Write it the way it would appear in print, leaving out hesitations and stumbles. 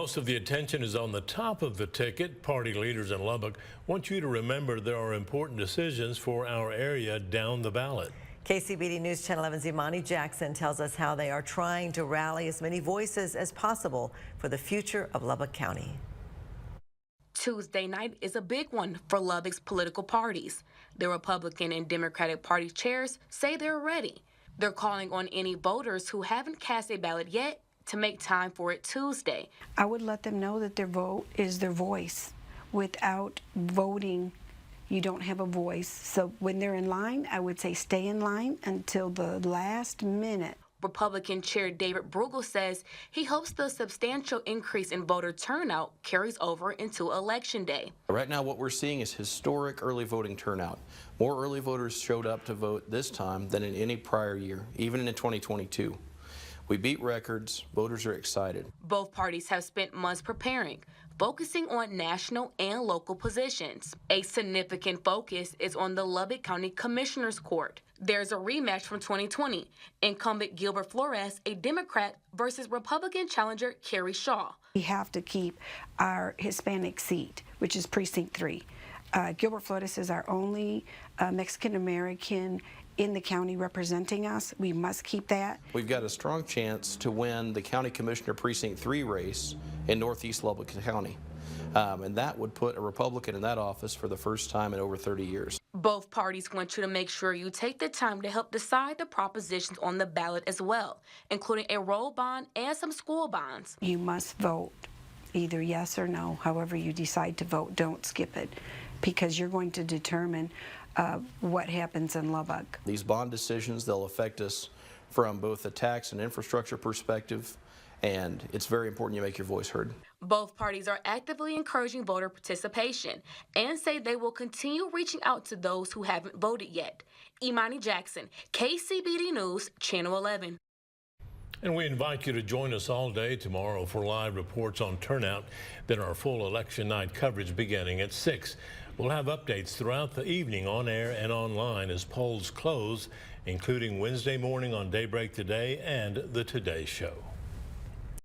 Most of the attention is on the top of the ticket. Party leaders in Lubbock want you to remember there are important decisions for our area down the ballot. KCBD News Channel 11's Imani Jackson tells us how they are trying to rally as many voices as possible for the future of Lubbock County. Tuesday night is a big one for Lubbock's political parties. The Republican and Democratic Party chairs say they're ready. They're calling on any voters who haven't cast a ballot yet to make time for it Tuesday. I would let them know that their vote is their voice. Without voting, you don't have a voice. So when they're in line, I would say stay in line until the last minute. Republican Chair David Brugel says he hopes the substantial increase in voter turnout carries over into Election Day. Right now what we're seeing is historic early voting turnout. More early voters showed up to vote this time than in any prior year, even in 2022. We beat records. Voters are excited. Both parties have spent months preparing, focusing on national and local positions. A significant focus is on the Lubbock County Commissioner's Court. There's a rematch from 2020. Incumbent Gilbert Flores, a Democrat, versus Republican challenger Carrie Shaw. We have to keep our Hispanic seat, which is Precinct 3. Gilbert Flores is our only Mexican-American in the county representing us. We must keep that. We've got a strong chance to win the County Commissioner Precinct 3 race in Northeast Lubbock County. And that would put a Republican in that office for the first time in over 30 years. Both parties want you to make sure you take the time to help decide the propositions on the ballot as well, including a roll bond and some school bonds. You must vote either yes or no. However you decide to vote, don't skip it, because you're going to determine what happens in Lubbock. These bond decisions, they'll affect us from both a tax and infrastructure perspective, and it's very important you make your voice heard. Both parties are actively encouraging voter participation and say they will continue reaching out to those who haven't voted yet. Imani Jackson, KCBD News, Channel 11. And we invite you to join us all day tomorrow for live reports on turnout, then our full election night coverage beginning at 6. We'll have updates throughout the evening on air and online as polls close, including Wednesday morning on Daybreak Today and the Today Show.